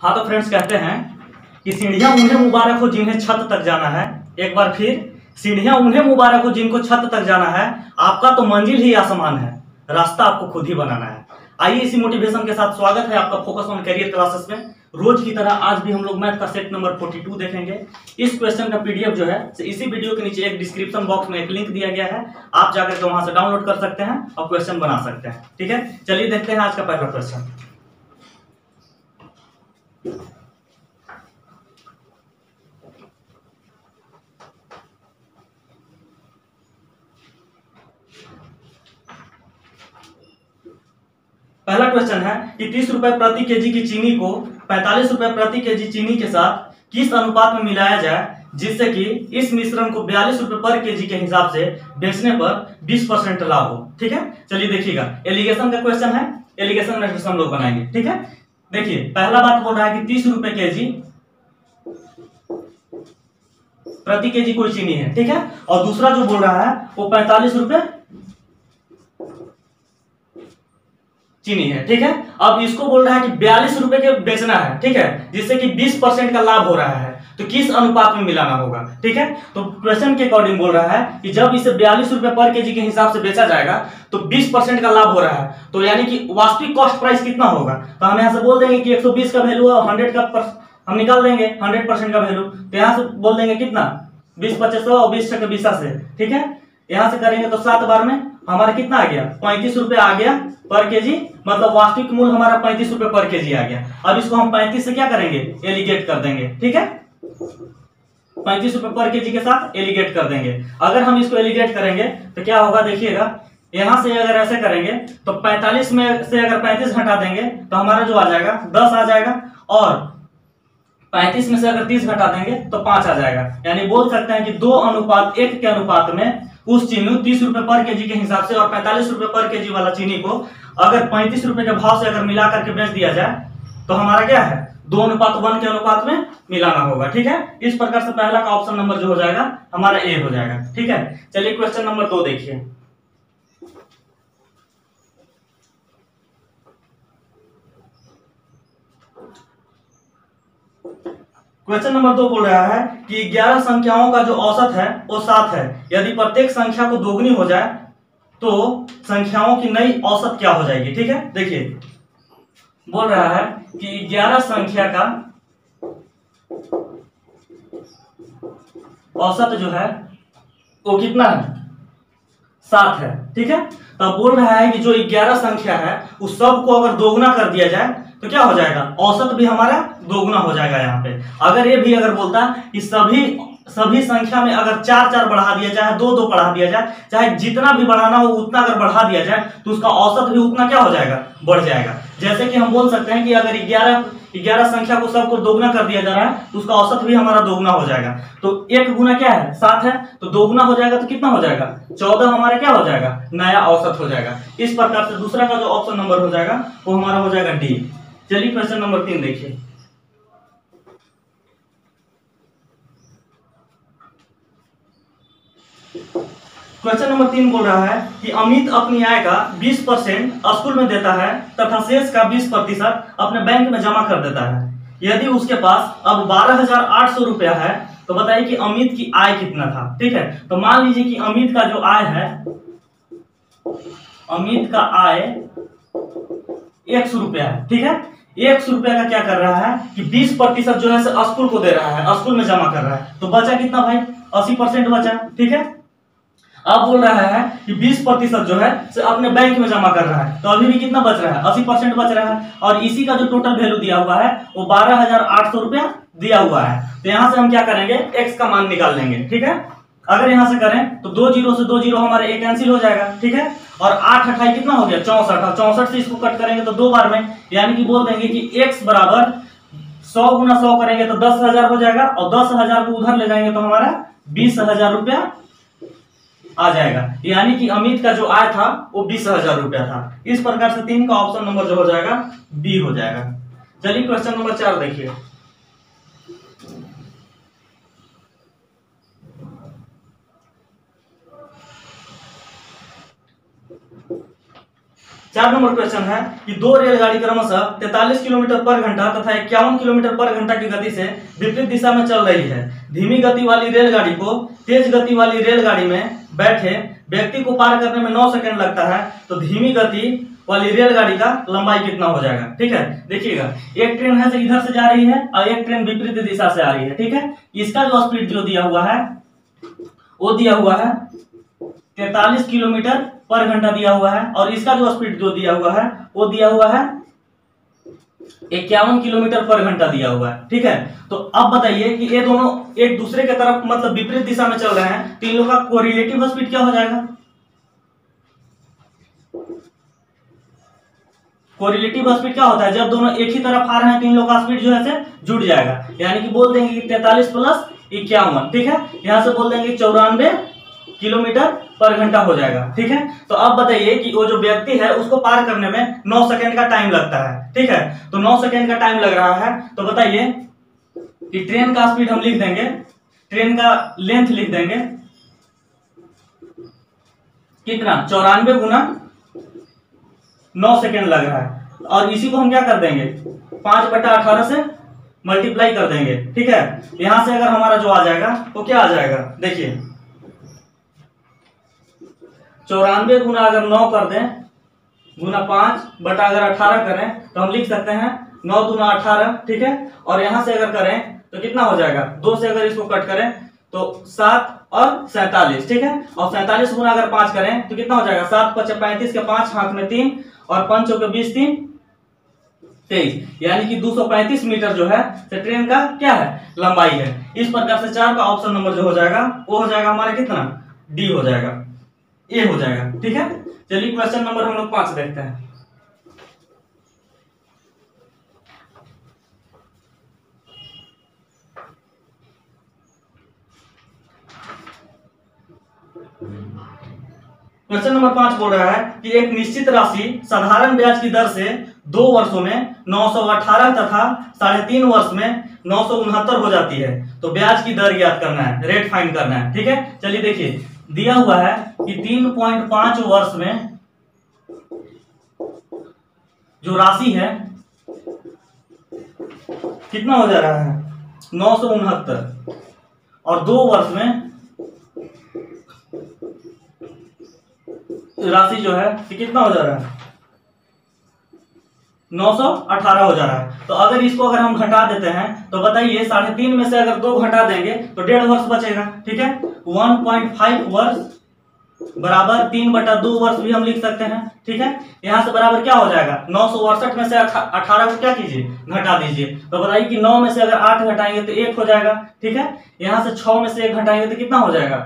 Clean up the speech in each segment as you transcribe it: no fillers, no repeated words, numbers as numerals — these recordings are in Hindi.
हाँ तो फ्रेंड्स कहते हैं कि सीढ़ियां उन्हें मुबारक हो जिन्हें छत तक जाना है। एक बार फिर, सीढ़ियां उन्हें मुबारक हो जिनको छत तक जाना है। आपका तो मंजिल ही आसमान है, रास्ता आपको खुद ही बनाना है। आइए इसी मोटिवेशन के साथ स्वागत है आपका फोकस ऑन करियर क्लासेस में। रोज की तरह आज भी हम लोग मैथ का सेट नंबर 42 देखेंगे। इस क्वेश्चन का पीडीएफ जो है इसी वीडियो के नीचे एक डिस्क्रिप्शन बॉक्स में एक लिंक दिया गया है, आप जाकर के वहां से डाउनलोड कर सकते हैं और क्वेश्चन बना सकते हैं। ठीक है, चलिए देखते हैं आज का पहला क्वेश्चन। पहला क्वेश्चन है कि 30 रुपए प्रति केजी की चीनी को 45 रुपए प्रति केजी चीनी के साथ किस अनुपात में मिलाया जाए जिससे कि इस मिश्रण को 42 रुपए पर केजी के हिसाब से बेचने पर 20% लाभ हो। ठीक है, चलिए देखिएगा, एलिगेशन का क्वेश्चन है, एलिगेशन मैट्रिक्स हम लोग बनाएंगे। ठीक है, देखिए पहला बात बोल रहा है कि 30 रुपए केजी प्रति केजी कोई चीनी है। ठीक है, और दूसरा जो बोल रहा है वो 45 रुपए चीनी है। ठीक है, अब इसको बोल रहा है कि 42 रुपए के बेचना है। ठीक है, जिससे कि 20% का लाभ हो रहा है, तो किस अनुपात में मिलाना होगा। ठीक है, तो क्वेश्चन के अकॉर्डिंग बोल रहा है कि जब इसे 42 रुपए पर केजी के हिसाब से बेचा जाएगा तो 20% का लाभ हो रहा है, तो यानी कि वास्तविक कॉस्ट प्राइस कितना होगा। तो हम यहाँ से बोल देंगे कि 120 का वैल्यू है और 100 का हम निकाल देंगे 100% का वैल्यू, तो यहाँ से बोल देंगे कितना 20 25 और 20 छक्के 20 से। ठीक है, यहाँ से करेंगे तो 7 बार में हमारा कितना आ गया, 35 रुपए आ गया पर केजी, मतलब वास्तविक मूल्य हमारा 35 रुपए पर केजी आ गया। अब इसको हम 35 से क्या करेंगे, एलिगेट कर देंगे। ठीक है, 35 रुपए पर केजी के साथ एलिगेट कर देंगे। अगर हम इसको एलिगेट करेंगे तो क्या होगा, देखिएगा यहां से अगर ऐसे करेंगे तो 45 में से अगर 35 घटा देंगे तो हमारा जो आ जाएगा 10 आ जाएगा, और 35 में से अगर 30 घटा देंगे तो 5 आ जाएगा। यानी बोल सकते हैं कि 2:1 के अनुपात में उस चीनी 30 रुपए पर केजी के हिसाब से और 45 रुपए पर केजी वाला चीनी को अगर 35 रुपए के भाव से अगर मिला करके बेच दिया जाए तो हमारा क्या है, 2:1 के अनुपात में मिलाना होगा। ठीक है, इस प्रकार से पहला का ऑप्शन नंबर जो हो जाएगा हमारा ए हो जाएगा। ठीक है, चलिए क्वेश्चन नंबर 2 देखिए। क्वेश्चन नंबर 2 बोल रहा है कि 11 संख्याओं का जो औसत है वो 7 है। यदि प्रत्येक संख्या को दोगुनी हो जाए तो संख्याओं की नई औसत क्या हो जाएगी। ठीक है, देखिए बोल रहा है कि 11 संख्या का औसत जो है वो कितना है, 7 है। ठीक है, तब बोल रहा है कि जो 11 संख्या है उस सब को अगर दोगुना कर दिया जाए तो क्या हो जाएगा, औसत भी हमारा दोगुना हो जाएगा। यहाँ पे अगर ये भी अगर बोलता कि सभी संख्या में अगर 4 बढ़ा दिया जाए, 2 बढ़ा दिया जाए, चाहे जितना भी बढ़ाना हो उतना अगर बढ़ा दिया जाए तो उसका औसत भी उतना क्या हो जाएगा, बढ़ जाएगा। जैसे कि हम बोल सकते हैं कि अगर 11 संख्या को सबको दोगुना कर दिया जा रहा है तो उसका औसत भी हमारा दोगुना हो जाएगा। तो 1 गुना क्या है, 7 है, तो दोगुना हो जाएगा तो कितना हो जाएगा, 14 हमारा क्या हो जाएगा, नया औसत हो जाएगा। इस प्रकार से दूसरा का जो ऑप्शन नंबर हो जाएगा वो हमारा हो जाएगा डी। चलिए क्वेश्चन नंबर 3 देखिए। क्वेश्चन नंबर 3 बोल रहा है कि अमित अपनी आय का 20% स्कूल में देता है तथा शेष का 20% अपने बैंक में जमा कर देता है। यदि उसके पास अब 12,800 रुपया है तो बताइए कि अमित की आय कितना था। ठीक है, तो मान लीजिए कि अमित का जो आय है, अमित का आय 100 रुपया है। ठीक है, 100 रुपया का क्या कर रहा है कि 20% जो है स्कूल को दे रहा है, स्कूल में जमा कर रहा है, तो बचा कितना भाई, 80% बचा। ठीक है, अब बोल रहा है कि 20% जो है अपने बैंक में जमा कर रहा है, तो अभी भी कितना बच रहा है, 80% बच रहा है, और इसी का जो टोटल वैल्यू दिया हुआ है वो 12,800 रुपया दिया हुआ है। तो यहां से हम क्या करेंगे, एक्स का मान निकाल लेंगे। ठीक है, अगर यहां से करें तो 2 जीरो से 2 जीरो हमारे एक कैंसिल हो जाएगा। ठीक है, और 8 अठाई कितना हो गया, 64, और 64 से इसको कट करेंगे तो 2 बार में, यानी कि बोल देंगे कि x बराबर 100 गुना 100 करेंगे तो 10,000 हो जाएगा, और 10,000 को उधर ले जाएंगे तो हमारा 20,000 रुपया आ जाएगा। यानी कि अमित का जो आय था वो 20,000 रुपया था। इस प्रकार से 3 का ऑप्शन नंबर जो हो जाएगा बी हो जाएगा। चलिए क्वेश्चन नंबर 4 देखिए। 4 नंबर क्वेश्चन है कि दो रेलगाड़ी क्रमशः 43 किलोमीटर पर घंटा तथा 51 किलोमीटर पर घंटा की गति से विपरीत दिशा में चल रही है। धीमी गति वाली रेलगाड़ी को तेज गति वाली रेलगाड़ी में बैठे व्यक्ति को पार करने में 9 सेकंड लगता है, तो धीमी गति वाली रेलगाड़ी का लंबाई कितना हो जाएगा। ठीक है, देखिएगा एक ट्रेन है जो इधर से जा रही है और एक ट्रेन विपरीत दिशा से आ रही है। ठीक है, इसका जो स्पीड जो दिया हुआ है वो दिया हुआ है 43 किलोमीटर पर घंटा दिया हुआ है, और इसका जो स्पीड जो दिया हुआ है वो दिया हुआ है 51 किलोमीटर पर घंटा दिया हुआ है। ठीक है, तो अब बताइए कि ये दोनों एक दूसरे के तरफ मतलब विपरीत दिशा में चल रहे हैं, तो इन लोगों का कोरिलेटिव स्पीड क्या हो जाएगा। कोरिलेटिव स्पीड क्या होता है, जब दोनों एक ही तरफ आ रहे हैं तो इन लोगों का स्पीड जो है से जुड़ जाएगा, यानी कि बोल देंगे कि 43 प्लस 51। ठीक है, यहां से बोल देंगे 94 किलोमीटर पर घंटा हो जाएगा। ठीक है, तो अब बताइए कि वो जो व्यक्ति है उसको पार करने में 9 सेकंड का टाइम लगता है। ठीक है, तो 9 सेकंड का टाइम लग रहा है, तो बताइए कि ट्रेन का स्पीड हम लिख देंगे, ट्रेन का लेंथ लिख देंगे कितना 94 गुना 9 सेकंड लग रहा है, और इसी को हम क्या कर देंगे 5/18 से मल्टीप्लाई कर देंगे। ठीक है, यहां से अगर हमारा जो आ जाएगा वो क्या आ जाएगा, देखिए 94 गुना अगर 9 कर दें गुना 5/18 करें तो हम लिख सकते हैं 9 दूना 18। ठीक है, और यहां से अगर करें तो कितना हो जाएगा, 2 से अगर इसको कट करें तो 7 और 47। ठीक है, और 47 गुना अगर 5 करें तो कितना हो जाएगा 7 × 35 के 5 हाथ में 3 और 5 के 20 3 23, यानी कि 235 मीटर जो है तो ट्रेन का क्या है लंबाई है। इस प्रकार से 4 का ऑप्शन नंबर जो हो जाएगा वो हो जाएगा हमारा कितना डी हो जाएगा, ए हो जाएगा। ठीक है, चलिए क्वेश्चन नंबर हम लोग 5 देखते हैं। क्वेश्चन नंबर 5 बोल रहा है कि एक निश्चित राशि साधारण ब्याज की दर से 2 वर्षों में 918 तथा 3.5 वर्ष में 969 हो जाती है, तो ब्याज की दर ज्ञात करना है, रेट फाइंड करना है। ठीक है, चलिए देखिए दिया हुआ है कि 3.5 वर्ष में जो राशि है कितना हो जा रहा है 969, और 2 वर्ष में राशि जो है कि कितना हो जा रहा है 918 हो जा रहा है। तो अगर इसको अगर हम घटा देते हैं तो बताइए 3.5 में से अगर 2 घटा देंगे तो 1.5 वर्ष बचेगा। ठीक है, 1.5 वर्ष बराबर 3/2 वर्ष भी हम लिख सकते हैं। ठीक है, यहां से बराबर क्या हो जाएगा 968 में से 18 को क्या कीजिए घटा दीजिए, तो बताइए कि 9 में से अगर 8 घटाएंगे तो 1 हो जाएगा। ठीक है, यहां से 6 में से 1 घटाएंगे तो कितना हो जाएगा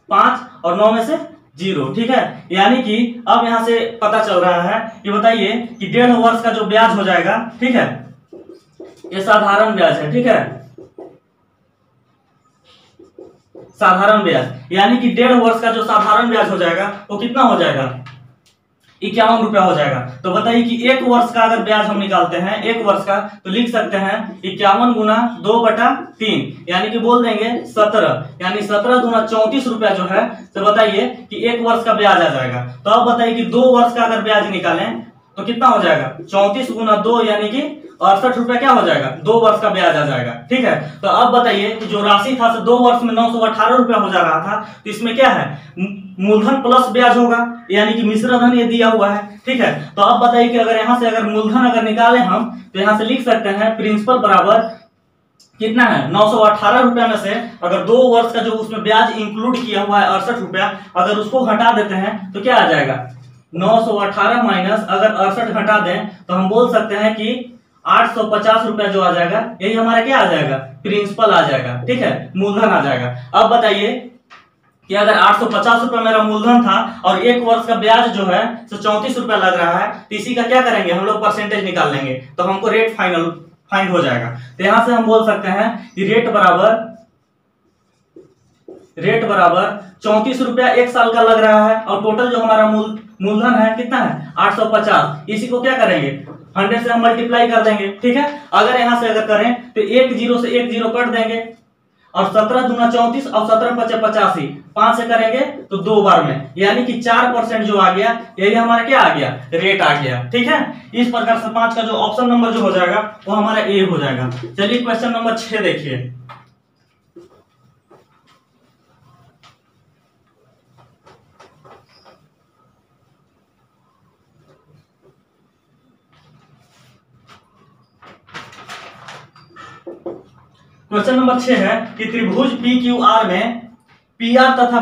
5, और 9 में से 0। ठीक है, यानी कि अब यहां से पता चल रहा है कि बताइए कि 1.5 वर्ष का जो ब्याज हो जाएगा, ठीक है, ये साधारण ब्याज है। ठीक है, साधारण ब्याज, यानी कि 1.5 वर्ष का जो साधारण ब्याज हो जाएगा वो कितना हो जाएगा 51 रुपया हो जाएगा। तो बताइए कि 1 वर्ष का अगर ब्याज हम निकालते हैं 1 वर्ष का, तो लिख सकते हैं 51 गुना 2/3, यानी कि बोल देंगे 17, यानी 17 दूना 34 रुपया जो है, तो बताइए कि 1 वर्ष का ब्याज आ जाएगा। तो अब बताइए कि 2 वर्ष का अगर ब्याज निकालें तो कितना हो जाएगा 34 गुना 2, यानी कि 68 रुपया क्या हो जाएगा 2 वर्ष का ब्याज आ जाएगा। ठीक है, तो अब बताइए कि जो राशि था 2 वर्ष में 918 रुपया हो जा रहा था, तो इसमें क्या है मूलधन प्लस ब्याज होगा, यानी कि मिश्र धन ये दिया हुआ है। ठीक है, तो अब बताइए कि अगर यहां से अगर मूलधन अगर निकालें हम तो यहां से लिख सकते हैं प्रिंसिपल बराबर कितना है 918 रुपया में से अगर 2 वर्ष का जो उसमें ब्याज इंक्लूड किया हुआ है 68 रुपया, अगर उसको घटा देते हैं तो क्या आ जाएगा 918 माइनस अगर 68 घटा दें तो हम बोल सकते हैं कि 850 रुपया जो आ जाएगा यही हमारा क्या आ जाएगा प्रिंसिपल आ जाएगा। ठीक है, मूलधन आ जाएगा। अब बताइए कि अगर 850 रुपया मेरा मूलधन था और 1 वर्ष का ब्याज जो है 34 रुपया लग रहा है, तो इसी का क्या करेंगे हम लोग परसेंटेज निकाल लेंगे, तो हमको रेट फाइंड हो जाएगा। तो यहां से हम बोल सकते हैं कि रेट बराबर 34 रुपया 1 साल का लग रहा है, और टोटल जो हमारा मूलधन है कितना है 850। इसी को क्या करेंगे 100 से हम मल्टीप्लाई कर देंगे। ठीक है, अगर यहां से अगर करें तो 1 0 से 1 0 कट देंगे, और 17 दूना 34 और 17 पचे 85, 5 से करेंगे तो 2 बार में, यानी कि 4% जो आ गया, यही हमारा क्या आ गया, रेट आ गया। ठीक है, इस प्रकार से 5 का जो ऑप्शन नंबर जो हो जाएगा वो हमारा ए हो जाएगा। चलिए क्वेश्चन नंबर 6 देखिए। क्वेश्चन नंबर 6 है कि त्रिभुज पी क्यू आर में पी आर तथा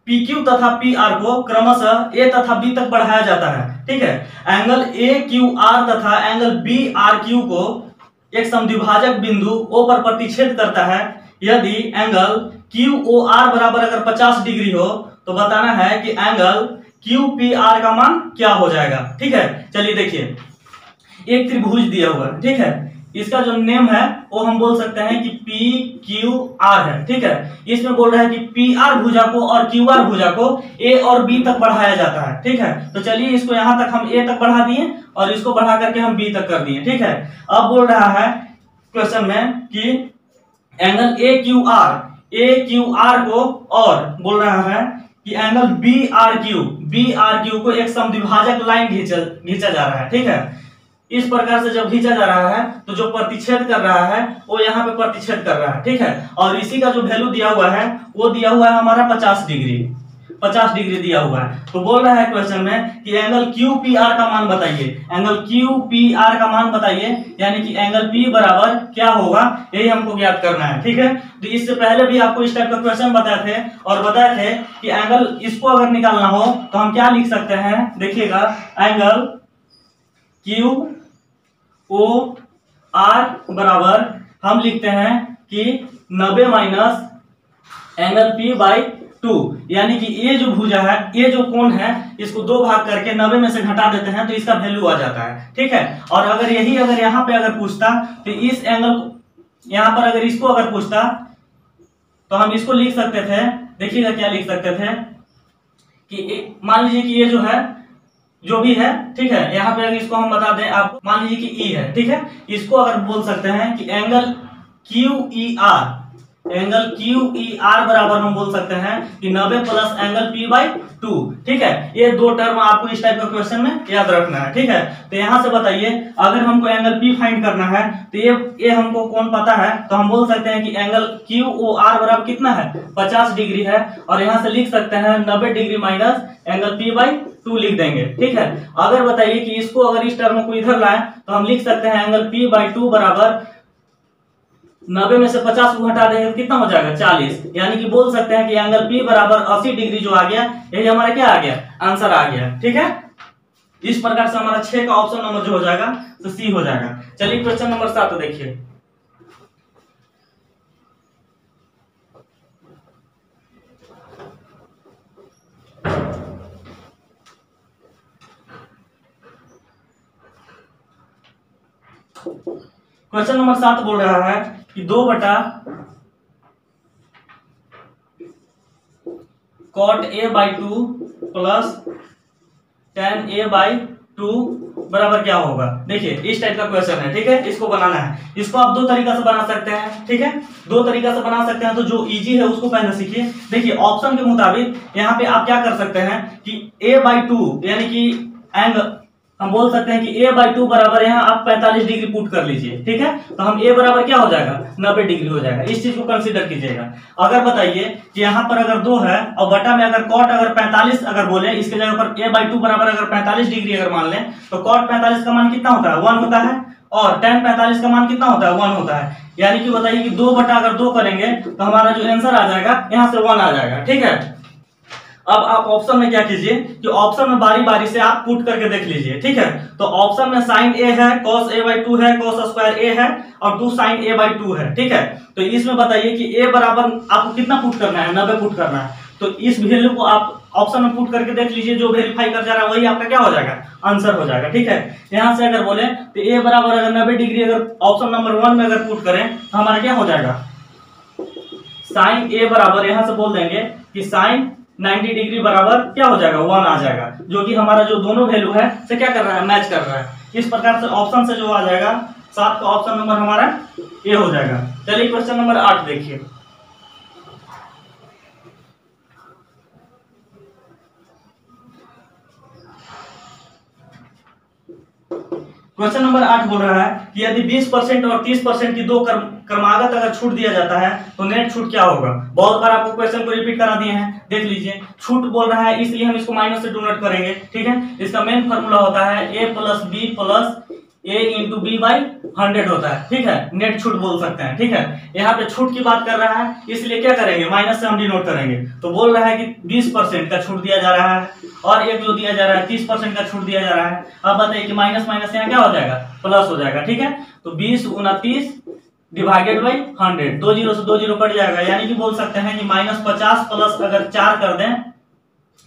पी क्यू तथा पी आर को क्रमशः ए तथा बी तक बढ़ाया जाता है। ठीक है, एंगल ए क्यू आर तथा एंगल बी आर क्यू को एक समद्विभाजक बिंदु ओ पर प्रतिच्छेद करता है। यदि एंगल क्यू ओ आर बराबर अगर 50 डिग्री हो तो बताना है कि एंगल क्यू पी आर का मान क्या हो जाएगा। ठीक है, चलिए देखिए, एक त्रिभुज दिया हुआ है। ठीक है, इसका जो नेम है वो हम बोल सकते हैं कि पी क्यू आर है। ठीक है, इसमें बोल रहा है कि पी आर भुजा को और क्यू आर भुजा को ए और बी तक बढ़ाया जाता है। ठीक है, तो चलिए इसको यहां तक हम ए तक बढ़ा दिए और इसको बढ़ा करके हम बी तक कर दिए। ठीक है, अब बोल रहा है क्वेश्चन में कि एंगल ए क्यू आर को और बोल रहा है कि एंगल बी आर क्यू को एक समद्विभाजक लाइन खींचा जा रहा है। ठीक है, इस प्रकार से जब खींचा जा रहा है तो जो प्रतिच्छेद कर रहा है वो यहाँ पे प्रतिच्छेद कर रहा है। ठीक है, और इसी का जो वैल्यू दिया हुआ है वो दिया हुआ है हमारा 50 डिग्री दिया हुआ है। तो बोल रहा है क्वेश्चन में कि एंगल क्यू पी आर का मान बताइए, एंगल क्यू पी आर का मान बताइए, यानी कि एंगल पी बराबर क्या होगा, यही हमको ज्ञात करना है। ठीक है, तो इससे पहले भी आपको इस टाइप का क्वेश्चन बताए थे और बताए थे कि एंगल इसको अगर निकालना हो तो हम क्या लिख सकते हैं, देखिएगा, एंगल क्यू ओ आर बराबर हम लिखते हैं कि 90 माइनस एंगल पी बाई 2, यानी कि ये जो भुजा है, ये जो कोण है, इसको 2 भाग करके 90 में से घटा देते हैं तो इसका वैल्यू आ जाता है। ठीक है, और अगर यही अगर यहाँ पे अगर पूछता तो इस एंगल यहाँ पर अगर इसको अगर पूछता तो हम इसको लिख सकते थे, देखिएगा क्या लिख सकते थे कि मान लीजिए कि ये जो है जो भी है, ठीक है, यहाँ पे अगर इसको हम बता दें आपको, मान लीजिए कि ई है। ठीक है, इसको अगर बोल सकते हैं कि एंगल क्यू ई आर बराबर हम बोल सकते हैं कि 90 प्लस एंगल पी बाई 2। ठीक है, ये 2 टर्म आपको इस टाइप का क्वेश्चन में याद रखना है। ठीक है, तो यहां से बताइए अगर हमको एंगल पी फाइंड करना है तो ये हमको कौन पता है, तो हम बोल सकते हैं कि एंगल क्यू ओ आर बराबर कितना है, 50 डिग्री है, और यहां से लिख सकते हैं 90 degree minus angle P by 2 लिख देंगे। ठीक है, अगर बताइए कि इसको अगर इस टर्म को इधर लाएं तो हम लिख सकते हैं एंगल पी बाई 2 बराबर 90 में से 50 को घटा देंगे तो कितना हो जाएगा, 40, यानी कि बोल सकते हैं कि एंगल पी बराबर 80 डिग्री जो आ गया, यही हमारा क्या आ गया, आंसर आ गया। ठीक है, इस प्रकार से हमारा 6 का ऑप्शन नंबर जो हो जाएगा तो सी हो जाएगा। चलिए क्वेश्चन नंबर 7 देखिए। क्वेश्चन नंबर 7 बोल रहा है कि 2 बटा cot a by 2 plus tan a by 2 बराबर क्या होगा। देखिए इस टाइप का क्वेश्चन है। ठीक है, इसको बनाना है, इसको आप 2 तरीका से बना सकते हैं। ठीक है, 2 तरीका से बना सकते हैं, तो जो इजी है उसको पहले सीखिए। देखिए ऑप्शन के मुताबिक यहाँ पे आप क्या कर सकते हैं कि a बाई 2 यानी कि एंगल हम बोल सकते हैं कि a बाई 2 बराबर यहाँ आप 45 डिग्री पुट कर लीजिए। ठीक है, तो हम a बराबर क्या हो जाएगा, 90 डिग्री हो जाएगा। इस चीज को कंसीडर कीजिएगा। अगर बताइए कि यहाँ पर अगर 2 है और बटा में अगर cot अगर 45 अगर बोले, इसके जगह पर a बाई 2 बराबर अगर 45 डिग्री अगर मान लें तो cot 45 का मान कितना होता है, 1 होता है, और tan 45 का मान कितना होता है, 1 होता है। यानी कि बताइए कि 2 बटा अगर 2 करेंगे तो हमारा जो आंसर आ जाएगा यहाँ से 1 आ जाएगा। ठीक है, अब आप ऑप्शन में क्या कीजिए कि ऑप्शन में बारी बारी से आप पुट करके देख लीजिए। ठीक है, तो ऑप्शन में sin a है, cos a बाई 2 है, cos स्क्वायर a है और 2 sin a बाई 2 है। ठीक है, तो इसमें बताइए कि a बराबर आपको कितना पुट करना है, 90 पुट करना है। तो इस वैल्यू को आप ऑप्शन में पुट करके देख लीजिए, जो वेरीफाई कर जा रहा है वही आपका क्या हो जाएगा, आंसर हो जाएगा। ठीक है, यहाँ से अगर बोले तो a बराबर अगर 90 डिग्री अगर ऑप्शन नंबर 1 में अगर पुट करें तो हमारा क्या हो जाएगा, sin a बराबर यहाँ से बोल देंगे कि sin 90 डिग्री बराबर क्या हो जाएगा, 1 आ जाएगा, जो कि हमारा जो दोनों वैल्यू है से क्या कर रहा है, मैच कर रहा है। इस प्रकार से ऑप्शन से जो आ जाएगा 7 का ऑप्शन नंबर हमारा ए हो जाएगा। चलिए क्वेश्चन नंबर 8 देखिए। क्वेश्चन नंबर 8 बोल रहा है कि यदि 20% और 30% की दो क्रमागत अगर छूट दिया जाता है तो नेट छूट क्या होगा। बहुत बार आपको क्वेश्चन को रिपीट करा दिए हैं, देख लीजिए। छूट बोल रहा है इसलिए हम इसको माइनस से डोनेट करेंगे, ठीक है। इसका मेन फॉर्मूला होता है a plus B plus a into B by 100 होता है, ठीक है। नेट छूट बोल सकते हैं, ठीक है। यहाँ पे छूट की बात कर रहा है इसलिए क्या करेंगे, माइनस से हम डिनोट करेंगे। तो बोल रहा है कि 20% का छूट दिया जा रहा है और एक जो दिया जा रहा है 30% का छूट दिया जा रहा है। अब बताइए कि माइनस माइनस यहाँ क्या हो जाएगा, प्लस हो जाएगा, ठीक है। तो 20 × 29 डिवाइडेड बाई 100, 2 जीरो से 2 जीरो कट जाएगा, यानी कि बोल सकते हैं कि -50 प्लस अगर 4 कर दें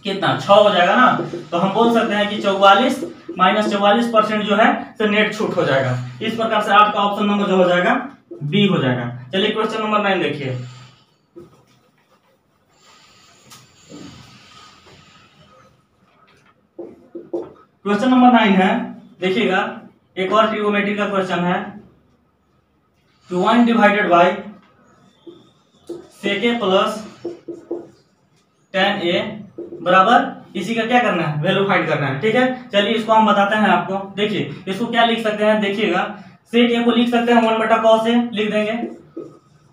कितना 6 हो जाएगा ना। तो हम बोल सकते हैं कि 44 -44% जो है तो नेट छूट हो जाएगा। इस प्रकार से 8 का ऑप्शन नंबर जो हो जाएगा बी हो जाएगा। चलिए क्वेश्चन नंबर 9 देखिए। क्वेश्चन नंबर 9 है, देखिएगा एक और ट्रिगोनोमेट्री का क्वेश्चन है। 1 divided by sec a plus tan a बराबर इसी का क्या करना है, वैल्यू फाइंड करना है, ठीक है। चलिए इसको हम बताते हैं आपको। देखिए इसको क्या लिख सकते हैं, देखिएगा sec a को लिख सकते हैं 1/cos a, लिख देंगे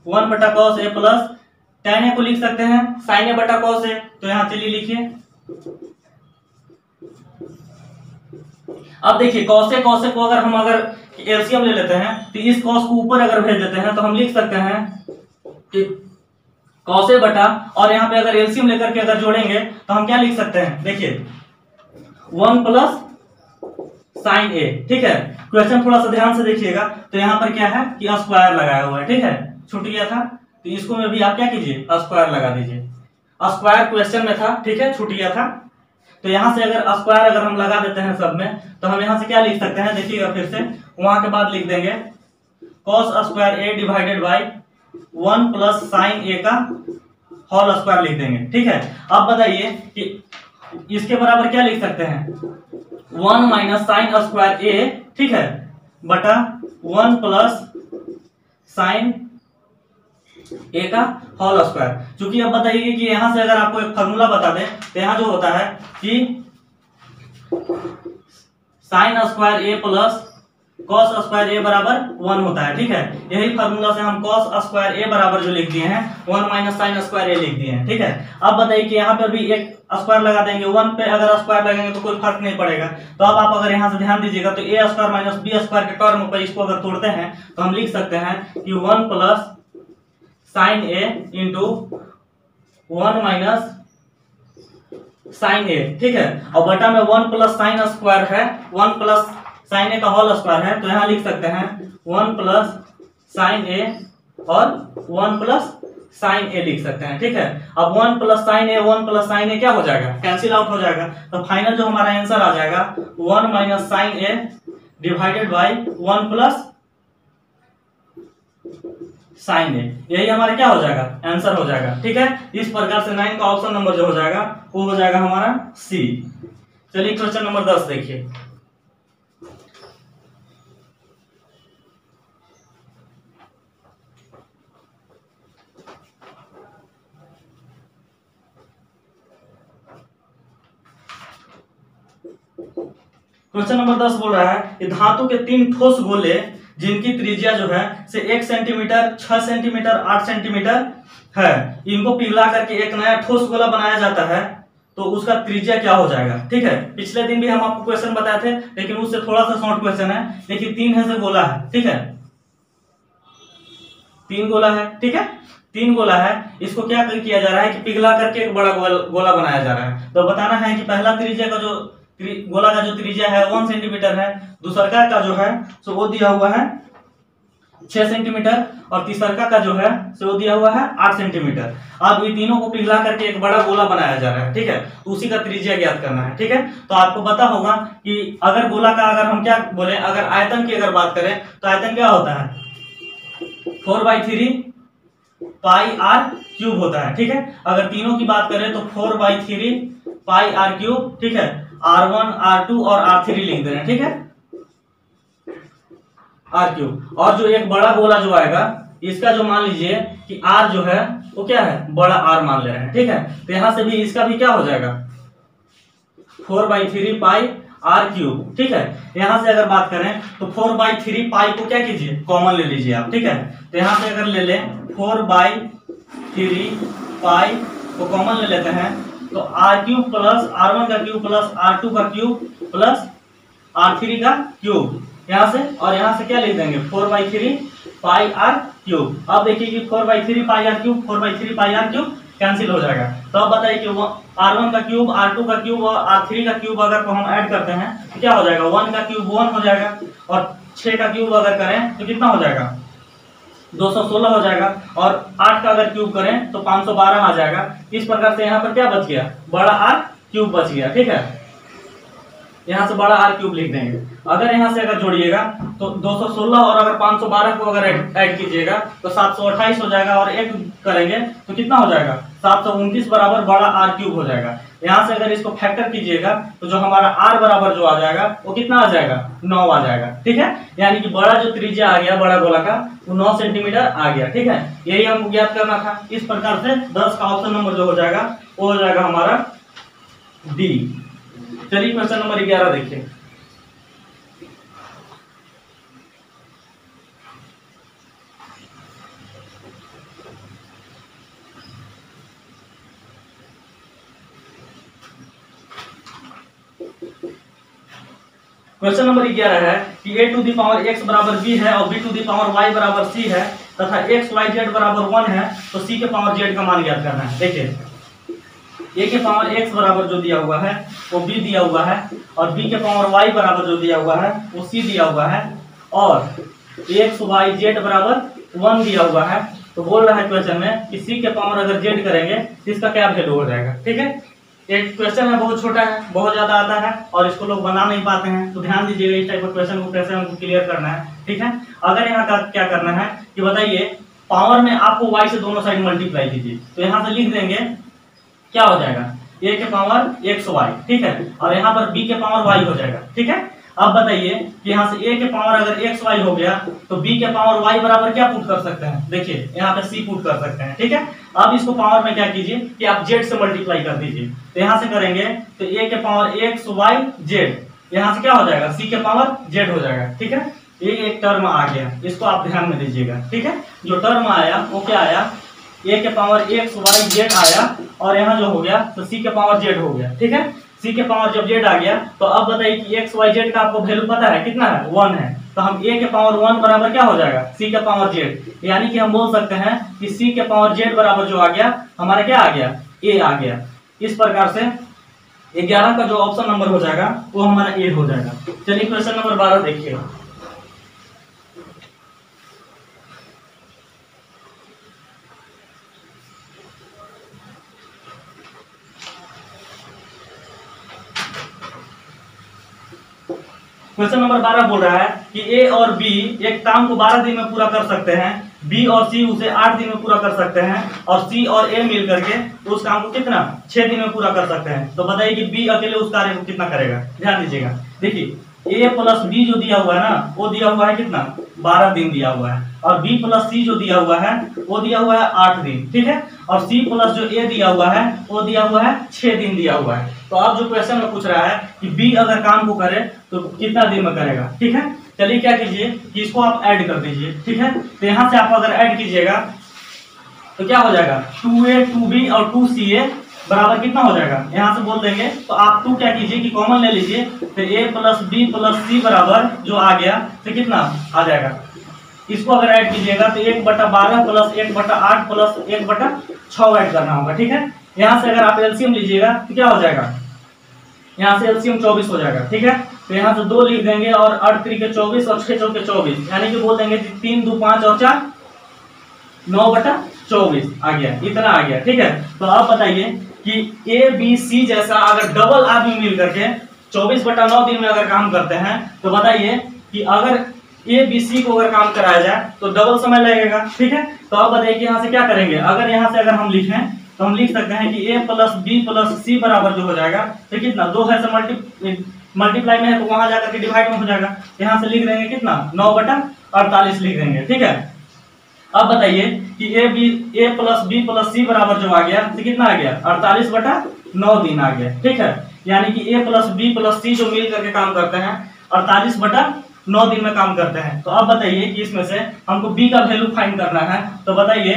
1/cos a plus tan a को लिख सकते हैं sin a/cos a। तो यहाँ चलिए लिखिए। अब देखिए cos a को अगर एलसीएम ले लेते हैं तो इस cos को ऊपर अगर भेज देते हैं तो हम लिख सकते हैं कि cos a बटा, और यहाँ पे अगर एलसीएम लेकर के अगर जोड़ेंगे तो हम क्या लिख सकते हैं, देखिए 1 प्लस sin a, ठीक है। क्वेश्चन थोड़ा सा ध्यान से देखिएगा। तो यहाँ पर क्या है कि स्क्वायर लगाया हुआ है, ठीक है, छूट गया था। तो इसको में भी आप क्या कीजिए, स्क्वायर लगा दीजिए। स्क्वायर क्वेश्चन में था, ठीक है, छूट गया था। तो यहाँ से अगर स्क्वायर अगर हम लगा देते हैं सब में तो हम यहाँ से क्या लिख सकते हैं, देखिएगा फिर से वहां के बाद लिख देंगे cos square a divided by 1 plus sine a का होल स्क्वायर लिख देंगे, ठीक है। अब बताइए कि इसके बराबर क्या लिख सकते हैं, 1 माइनस साइन स्क्वायर a, ठीक है, बटा 1 प्लस साइन a का होल स्क्वायर। क्योंकि अब बताइए कि यहां से अगर आपको एक फॉर्मूला बता दें तो यहां जो होता है कि sine square a plus cos square a बराबर 1 होता है, ठीक है। यही फार्मूला से हम कॉस स्क्वायर a बराबर जो लिख दिए हैं 1 माइनस साइन स्क्वायर a लिख दिए हैं, ठीक है। अब बताइए कि यहाँ पर भी एक स्क्वायर लगा देंगे, 1 पे अगर स्क्वायर लगेंगे तो कोई फर्क नहीं पड़ेगा। तो अब आप अगर यहाँ से ध्यान दीजिएगा तो a square minus b square के टर्म पर इसको अगर तोड़ते हैं तो हम लिख सकते हैं कि 1 plus sine a into 1 minus sine a, ठीक है। और बटा में 1 प्लस साइन स्क्वायर है, 1 प्लस साइन a का होल स्क्वायर है। तो यहाँ लिख सकते हैं 1 प्लस साइन a और 1 प्लस साइन a लिख सकते हैं, ठीक है। अब 1 plus sine a 1 plus sine a क्या हो जाएगा, कैंसिल आउट हो जाएगा। तो फाइनल जो हमारा आंसर आ जाएगा 1 minus sine a divided by 1 plus sine a, यही हमारा क्या हो जाएगा, आंसर हो जाएगा, ठीक है। इस प्रकार से 9 का ऑप्शन नंबर जो हो जाएगा वो हो जाएगा हमारा सी। चलिए क्वेश्चन नंबर 10 देखिए। क्वेश्चन नंबर 10 बोल रहा है कि धातु के 3 ठोस गोले जिनकी त्रिज्या जो है से 1 सेंटीमीटर, 6 सेंटीमीटर, 8 सेंटीमीटर है, इनको पिघला करके एक नया ठोस गोला बनाया जाता है तो उसका त्रिज्या क्या हो जाएगा, ठीक है। पिछले दिन भी हम आपको क्वेश्चन बताए थे लेकिन उससे थोड़ा सा शॉर्ट क्वेश्चन है। देखिए 3 है से गोला है, ठीक है, 3 गोला है, ठीक है, 3 गोला है। इसको क्या किया जा रहा है कि पिघला करके एक बड़ा गोला बनाया जा रहा है। तो बताना है कि पहला त्रिज्या का जो गोला का जो त्रिज्या है 1 सेंटीमीटर है, दूसरा का जो है सो वो दिया हुआ है 6 सेंटीमीटर और तीसरा का जो है सो वो दिया हुआ है 8 सेंटीमीटर। अब ये तीनों को पिघला करके एक बड़ा गोला बनाया जा रहा है, ठीक है। तो उसी का त्रिज्या ज्ञात करना है, ठीक है। तो आपको पता होगा कि अगर गोला का अगर हम क्या बोले, अगर आयतन की अगर बात करें तो आयतन क्या होता है 4/3 पाई आर क्यूब होता है, ठीक है। अगर तीनों की बात करें तो 4/3 पाई आर क्यूब, ठीक है, R1 R2 और R3 लिख दे रहे हैं, ठीक है, आर क्यूब। और जो एक बड़ा गोला जो आएगा इसका जो मान लीजिए कि R जो है वो क्या है, बड़ा R मान ले रहे हैं, ठीक है। तो यहां से भी इसका भी क्या हो जाएगा 4/3 पाई आर क्यूब, ठीक है। यहाँ से अगर बात करें तो 4/3 पाई को क्या कीजिए, कॉमन ले लीजिए आप, ठीक है। तो यहाँ से अगर ले लें 4/3 पाई को कॉमन ले लेते हैं तो आर क्यूब प्लस R1 का क्यूब प्लस R2 का क्यूब प्लस R3 का क्यूब, यहाँ से और यहाँ से क्या लिख देंगे 4/3 पाई आर क्यूब। अब देखिए कि 4/3 pi r cube 4/3 pi r cube cancel हो जाएगा। तो अब बताइए कि R1 का क्यूब R2 का क्यूब और R3 का क्यूब अगर को हम ऐड करते हैं तो क्या हो जाएगा, 1 का क्यूब 1 हो जाएगा और 6 का क्यूब अगर करें तो कितना हो जाएगा 216 हो जाएगा और 8 का अगर क्यूब करें तो 512 आ जाएगा। इस प्रकार से यहाँ पर क्या बच गया, बड़ा आर क्यूब बच गया, ठीक है। यहाँ से बड़ा आर क्यूब लिख देंगे। अगर यहाँ से अगर जोड़िएगा तो 216 और अगर 512 को अगर ऐड कीजिएगा तो 728 हो जाएगा और एक करेंगे तो कितना हो जाएगा 729 बराबर बड़ा आर क्यूब हो जाएगा। यहाँ से अगर इसको फैक्टर कीजिएगा तो जो हमारा आर बराबर जो आ जाएगा वो कितना आ जाएगा 9 आ जाएगा, ठीक है। यानी कि बड़ा जो त्रिज्या आ गया बड़ा गोला का वो 9 सेंटीमीटर आ गया, ठीक है। यही हमको ज्ञात करना था। इस प्रकार से 10 का ऑप्शन नंबर जो हो जाएगा वो हो जाएगा हमारा डी। चलिए क्वेश्चन नंबर 11 देखिए। क्वेश्चन नंबर 11 है कि a to the power x बराबर b है और b to the power y बराबर c है तथा x y z बराबर 1 है तो c के पावर z का मान ज्ञात करना है। देखिए a के पावर x बराबर जो दिया हुआ है वो b दिया हुआ है और b के पावर y बराबर जो दिया हुआ है वो c दिया हुआ है और x y z बराबर 1 दिया हुआ है। तो बोल रहा है क्वेश्चन में कि c के पावर अगर z करेंगे तो इसका क्या वैल्यू हो जाएगा, ठीक है। एक क्वेश्चन है बहुत छोटा है, बहुत ज्यादा आता है और इसको लोग बना नहीं पाते हैं, तो ध्यान दीजिएगा इस टाइप का क्वेश्चन को कैसे हमको क्लियर करना है, ठीक है। अगर यहाँ का क्या करना है कि बताइए पावर में आपको y से दोनों साइड मल्टीप्लाई कीजिए। तो यहाँ से लिख देंगे क्या हो जाएगा a के पावर xy, ठीक है, और यहाँ पर b के पावर y हो जाएगा, ठीक है। अब बताइए कि यहाँ से a के पावर अगर xy हो गया तो b के पावर y बराबर क्या पुट कर सकते हैं, देखिए यहाँ पे c पुट कर सकते हैं, ठीक है। अब इसको पावर में क्या कीजिए कि आप z से मल्टीप्लाई कर दीजिए। तो यहाँ से करेंगे तो a के पावर xy z, यहाँ से क्या हो जाएगा c के पावर z हो जाएगा, ठीक है। ये एक टर्म आ गया, इसको आप ध्यान में दीजिएगा, ठीक है। जो टर्म आया वो क्या आया, a के पावर xy z आया और यहाँ जो हो गया तो c के पावर z हो गया, ठीक है। c के पावर जब z आ गया तो अब बताइए कि x y z का आपको वैल्यू पता है कितना है 1 है, तो हम a के पावर 1 बराबर क्या हो जाएगा c के पावर z, यानी कि हम बोल सकते हैं कि c के पावर z बराबर जो आ गया हमारा क्या आ गया a आ गया। इस प्रकार से 11 का जो ऑप्शन नंबर हो जाएगा वो हमारा a हो जाएगा। चलिए क्वेश्चन नंबर 12 देखिए। क्वेश्चन नंबर 12 बोल रहा है कि ए और बी एक काम को 12 दिन में पूरा कर सकते हैं, बी और सी उसे 8 दिन में पूरा कर सकते हैं और सी और ए मिल करके उस काम को कितना 6 दिन में पूरा कर सकते हैं। तो बताइए कि बी अकेले उस कार्य को कितना करेगा। ध्यान दीजिएगा, देखिए ए प्लस बी जो दिया हुआ है ना वो दिया हुआ है कितना 12 दिन दिया हुआ है और बी प्लस सी जो दिया हुआ है वो दिया हुआ है 8 दिन, ठीक है। और सी प्लस जो ए दिया हुआ है वो दिया हुआ है 6 दिन दिया हुआ है। तो अब जो क्वेश्चन में पूछ रहा है कि बी अगर काम को करे तो कितना दिन में करेगा, ठीक है। चलिए क्या कीजिए कि इसको आप ऐड कर दीजिए, ठीक है। तो यहाँ से आप अगर ऐड कीजिएगा तो क्या हो जाएगा 2a 2b और 2ca बराबर कितना हो जाएगा, यहाँ से बोल देंगे। तो आप 2 क्या कीजिए कि कॉमन ले लीजिए, तो a plus b plus c बराबर जो आ गया तो कितना आ जाएगा। इसको अगर ऐड कीजिएगा तो 1/12 प्लस 1/8 प्लस 1/6 ऐड करना होगा, ठीक है। यहाँ से अगर आप एलसीएम लीजिएगा तो क्या हो जाएगा, यहाँ से एलसीएम 24 हो जाएगा, ठीक है। तो यहाँ से 2 लिख देंगे और 8 3 24 और 6 4 24, यानी कि बोल देंगे 3 2 5 और 4 9/24 आ गया, इतना आ गया, ठीक है। तो अब बताइए कि ए बी सी जैसा अगर डबल आदमी मिल करके 24/9 दिन में अगर काम करते हैं तो बताइए कि अगर ए बी सी को अगर काम कराया जाए तो डबल समय लगेगा, ठीक है। तो अब बताइए कि यहाँ से क्या करेंगे, अगर यहाँ से अगर हम लिखें तो हम लिख सकते हैं कि a प्लस बी प्लस सी बराबर जो हो जाएगा तो कितना 2 है से मल्टीप्लाई में है तो वहां जाकर के डिवाइड में हो जाएगा। यहाँ से लिख देंगे कितना 9/48 लिख देंगे, ठीक है। अब बताइए कि a प्लस बी प्लस सी बराबर जो आ गया तो कितना आ गया 48/9 दिन आ गया, ठीक है। यानी कि ए प्लस बी प्लस सी जो मिल करके काम करते हैं 48/9 दिन में काम करते हैं। तो अब बताइए कि इसमें से हमको बी का वैल्यू फाइंड करना है। तो बताइए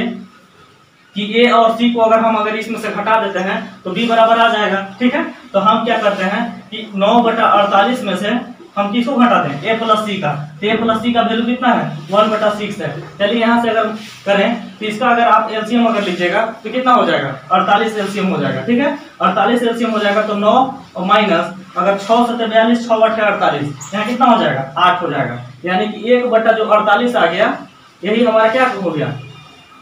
कि ए और सी को अगर इसमें से घटा देते हैं तो बी बराबर आ जाएगा। ठीक है, तो हम क्या करते हैं कि 9/48 में से हम किसको घटा दें, ए प्लस सी का। तो ए प्लस सी का वैल्यू कितना है, 1/6 है। चलिए यहाँ से अगर करें तो इसका अगर आप एलसीएम अगर लीजिएगा तो कितना हो जाएगा, 48 एलसीएम हो जाएगा। ठीक है, 48 एलसीएम हो जाएगा तो 9 और माइनस अगर 6 से 42, 6 × 48, यहाँ कितना हो जाएगा, 8 हो जाएगा। यानी कि 1/48 आ गया, यही हमारा क्या हो गया,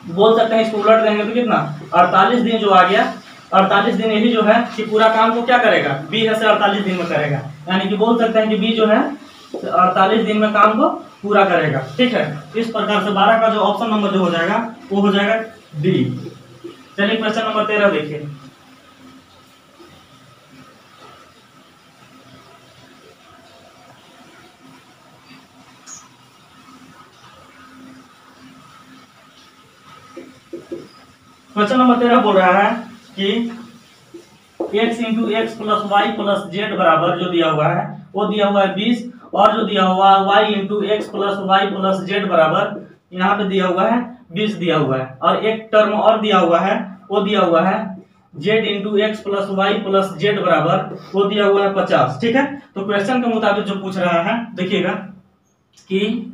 बोल सकते हैं इसको उलट देंगे तो कितना 48 दिन जो आ गया, 48 दिन यही जो है कि पूरा काम को क्या करेगा, बी है से 48 दिन में करेगा। यानी कि बोल सकते हैं कि बी जो है 48 दिन में काम को पूरा करेगा। ठीक है, इस प्रकार से 12 का जो ऑप्शन नंबर जो हो जाएगा वो हो जाएगा डी। चलिए क्वेश्चन नंबर 13 देखिए। क्वेश्चन नंबर 13 बोल रहा है कि x into X plus Y plus Z बराबर जो दिया हुआ है वो दिया हुआ है 20, और जो दिया हुआ है y into X plus Y plus Z बराबर यहाँ पे दिया हुआ है 20 दिया हुआ है, और एक टर्म और दिया हुआ है वो दिया हुआ है z into X plus Y plus Z बराबर वो दिया हुआ है 50। ठीक है, तो क्वेश्चन के मुताबिक जो पूछ रहा है देखिएगा कि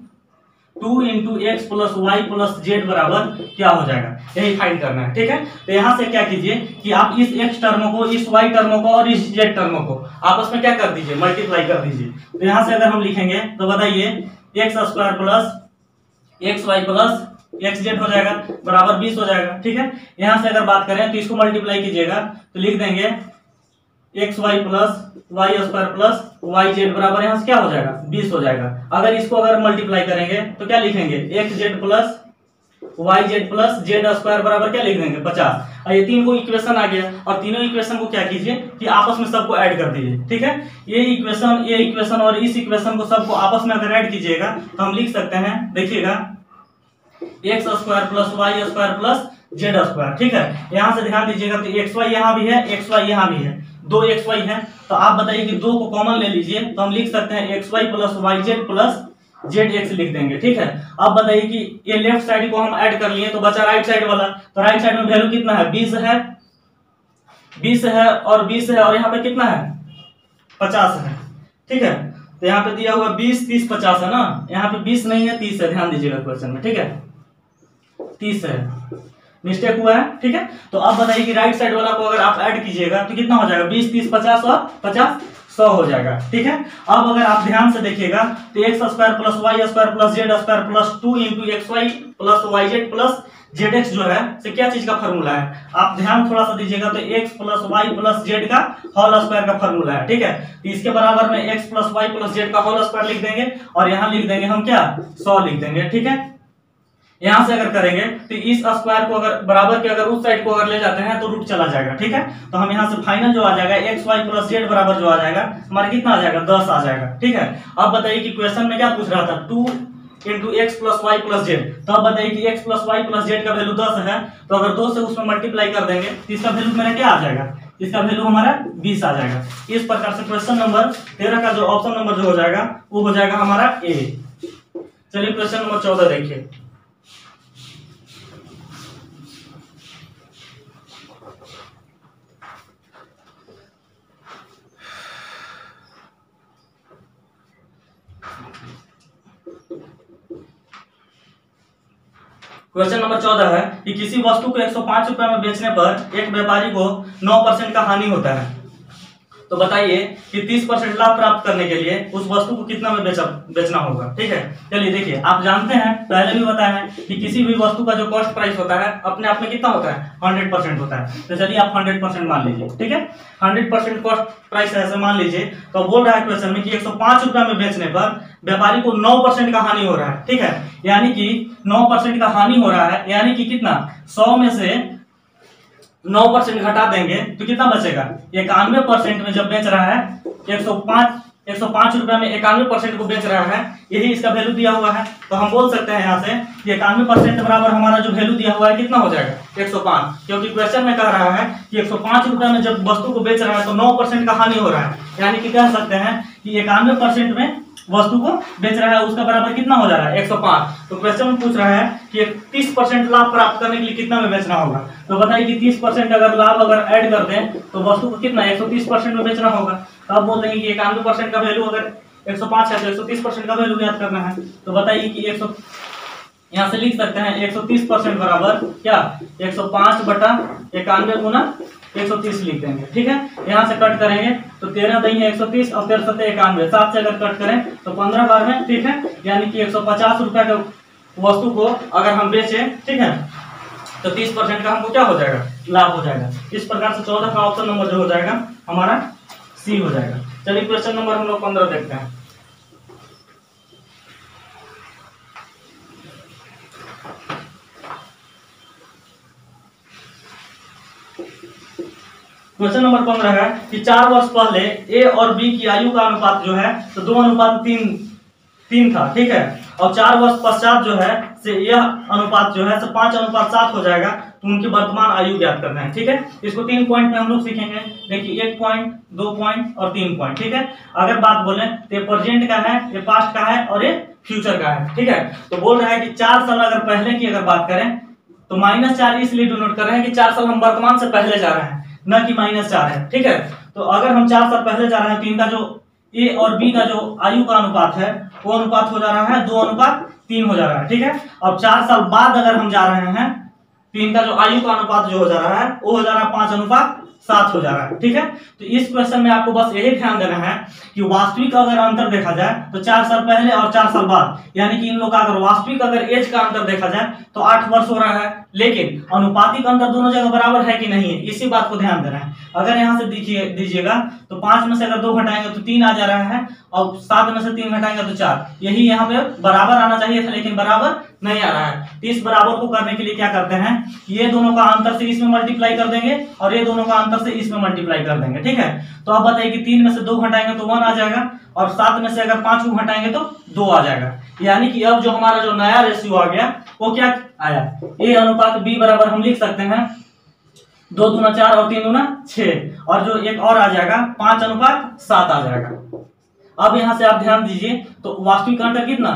2 into X plus Y plus Z बराबर क्या हो जाएगा, यही फाइंड करना है। ठीक है, तो यहाँ से क्या कीजिए कि आप इस एक्स टर्म को, इस वाई टर्म को और इस जेड टर्म को आपस में क्या कर दीजिए, मल्टीप्लाई कर दीजिए। तो यहाँ से अगर हम लिखेंगे तो बताइए x² plus X Y plus X Z हो जाएगा बराबर 20 हो जाएगा। ठीक है, यहाँ से अगर बात करें तो इसको मल्टीप्लाई कीजिएगा तो लिख देंगे X Y plus Y square plus Y Z बराबर यहाँ से क्या हो जाएगा, 20 हो जाएगा। अगर इसको अगर मल्टीप्लाई करेंगे तो क्या लिखेंगे, X Z plus Y Z plus Z square बराबर क्या लिख देंगे, 50। और ये तीन को इक्वेशन आ गया, और तीनों इक्वेशन को क्या कीजिए कि आपस में सबको ऐड कर दीजिए। ठीक है, ये इक्वेशन और इस इक्वेशन को सबको आपस में अगर ऐड कीजिएगा तो हम लिख सकते हैं, देखिएगा x² plus y² plus z²। ठीक है, यहाँ से ध्यान दीजिएगा तो xy यहाँ भी है, xy यहाँ भी है, 2 xy है। तो आप बताइए कि 2 को कॉमन ले लीजिए तो हम लिख सकते हैं xy plus yz plus zx लिख देंगे। ठीक है, अब बताइए कि ये लेफ्ट साइड को हम ऐड कर लिए तो बचा राइट साइड वाला। तो राइट साइड में वैल्यू कितना है, 20 है, 20 है और 20 है, और यहाँ पे कितना है, 50 है। ठीक है, तो यहाँ पे दिया हुआ 20, 30, 50 है ना, यहाँ पे 20 नहीं है, 30 है। ध्यान दीजिएगा क्वेश्चन में। ठीक है, 30 है, मिस्टेक हुआ है। ठीक है, तो अब बताइए कि राइट साइड वाला को अगर आप ऐड कीजिएगा तो कितना हो जाएगा, 20, 30, 50 और 50, 100 हो जाएगा। ठीक है, अब अगर आप ध्यान से देखिएगा तो x² plus y² plus z² plus 2 into xy plus yz plus zx जो है से क्या चीज का फॉर्मूला है, आप ध्यान थोड़ा सा दीजिएगा तो x plus y plus z का होल स्क्वायर का फॉर्मूला है। ठीक है, तो इसके बराबर में x plus y plus z का होल स्क्वायर लिख देंगे, और यहाँ लिख देंगे हम क्या, 100 लिख देंगे। ठीक है, यहां से अगर करेंगे तो इस स्क्वायर को अगर बराबर के अगर उस साइड को अगर ले जाते हैं तो रूट चला जाएगा। ठीक है, तो हम यहां से फाइनल जो आ जाएगा एक्स वाई प्लस जेड बराबर जो आ जाएगा हमारा कितना आ जाएगा, 10 आ जाएगा। ठीक है, अब बताइए कि क्वेश्चन में क्या पूछ रहा था, 2 into X plus Y plus Z. तो अब बताइए कि X plus Y plus Z का वैल्यू 10 है, तो अगर 2 से उसमें मल्टीप्लाई कर देंगे तो इसका वैल्यू मेरा क्या आ जाएगा, इसका वैल्यू हमारा 20 आ जाएगा। इस प्रकार से क्वेश्चन नंबर 13 का जो ऑप्शन नंबर जो हो जाएगा वो हो जाएगा हमारा ए। चलिए क्वेश्चन नंबर 14 देखिए। क्वेश्चन नंबर 14 है कि किसी वस्तु को 105 रुपए में बेचने पर एक व्यापारी को 9% का हानि होता है। तो बताइए कि 30% लाभ प्राप्त करने के लिए उस वस्तु को कितना में बेचना होगा। ठीक है, चलिए देखिए, आप जानते हैं पहले भी बताया है कि किसी भी वस्तु का जो कॉस्ट प्राइस होता है अपने आप में कितना होता है, 100% होता है। तो चलिए आप 100% मान लीजिए। ठीक है, 100% कॉस्ट प्राइस ऐसे मान लीजिए। तो बोल रहा है क्वेश्चन में कि 105 रुपए में बेचने पर व्यापारी को 9% का हानि हो रहा है। ठीक है, यानी कि 9% का हानि हो रहा है, यानी कि कितना, 100 में से 9% घटा देंगे तो कितना बचेगा, 91% में जब बेच रहा है 105 105 रुपये में 91% को बेच रहा है, यही इसका वैल्यू दिया हुआ है। तो हम बोल सकते हैं यहाँ से कि 91% बराबर हमारा जो वैल्यू दिया हुआ है कितना हो जाएगा 105, क्योंकि क्वेश्चन में कह रहा है कि 105 रुपये में जब वस्तु को बेच रहा है तो 9% का हानि हो रहा है, यानी कि कह सकते हैं कि 91% में वस्तु को बेच रहा है, उसका बराबर कितना हो जा रहा है 105। तो क्वेश्चन में पूछ रहा है कि 30% लाभ प्राप्त करने के लिए कितना में बेचना होगा। तो बताइए कि 30% अगर लाभ अगर ऐड कर दें तो वस्तु को कितना 130% में बेचना होगा। तो अब बोल देंगे कि 91% का वैल्यू अगर 105 है तो 130% का वैल्यू ज्ञात करना है। तो बताइए कि 100 यहाँ से लिख सकते हैं 130% बराबर क्या 105 बटा 91 गुना 130 लिख देंगे। ठीक है, यहाँ से कट करेंगे तो 13 देंगे 130 और 13 सत्ते 91, 7 से अगर कट करें तो 15 बार में। ठीक है, यानी कि 150 रुपए के वस्तु को अगर हम बेचें, ठीक है, तो 30% का हमको क्या हो जाएगा लाभ हो जाएगा। इस प्रकार से 14 का ऑप्शन नंबर जो हो जाएगा हमारा सी हो जाएगा। चलिए क्वेश्चन नंबर हम लोग 15 देखते हैं। क्वेश्चन नंबर 15 है कि 4 वर्ष पहले ए और बी की आयु का अनुपात जो है तो 2:3 था। ठीक है, और 4 वर्ष पश्चात जो है से यह अनुपात जो है 5:7 हो जाएगा। तो उनकी वर्तमान आयु ज्ञात करना है। ठीक है, इसको 3 पॉइंट में हम लोग सीखेंगे। देखिए 1 पॉइंट, 2 पॉइंट और 3 पॉइंट। ठीक है, अगर बात बोले तो ये प्रेजेंट का है, ये पास्ट का है और ये फ्यूचर का है। ठीक है, तो बोल रहा है कि 4 साल अगर पहले की अगर बात करें तो -4 इसलिए डिनोट कर रहे हैं कि 4 साल हम वर्तमान से पहले जा रहे हैं, न कि -4 है। ठीक है, तो अगर हम 4 साल पहले जा रहे हैं तो इनका जो ए और बी का जो आयु का अनुपात है वो अनुपात हो जा रहा है 2:3 हो जा रहा है। ठीक है, अब 4 साल बाद अगर हम जा रहे हैं तो इनका जो आयु का अनुपात जो हो जा रहा है वो हो जा रहा है 5:7 हो जा रहा है। ठीक है, तो इस क्वेश्चन में आपको बस यही ध्यान देना है कि वास्तविक अगर अंतर देखा जाए तो 4 साल पहले और 4 साल बाद, यानी कि इन लोग का अगर वास्तविक अगर एज का अंतर देखा जाए तो 8 वर्ष हो रहा है, लेकिन अनुपातिक अंतर दोनों जगह बराबर है कि नहीं है, इसी बात को ध्यान देना है। अगर यहाँ से दीजिएगा तो 5 में से अगर 2 घटाएंगे तो 3 आ जा रहा है, और 7 में से 3 घटाएंगे तो 4, यही यहाँ पे बराबर आना चाहिए था, लेकिन बराबर नहीं आ रहा है। तो इस बराबर को करने के लिए क्या करते हैं, ये दोनों का अंतर से इसमें मल्टीप्लाई कर देंगे और ये दोनों का अंतर से इसमें मल्टीप्लाई कर देंगे। ठीक है, तो अब बताइए कि 3 में से 2 घटाएंगे तो 1 आ जाएगा, और 7 में से अगर 5 को घटाएंगे तो 2 आ जाएगा। यानी कि अब जो हमारा जो नया रेशियो आ गया वो क्या आया, ए अनुपात बी बराबर हम लिख सकते हैं 2 दूना 4 और 3 दूना 6, और जो एक और आ जाएगा 5:7 आ जाएगा। अब यहाँ से आप ध्यान दीजिए तो वास्तविक अंतर कितना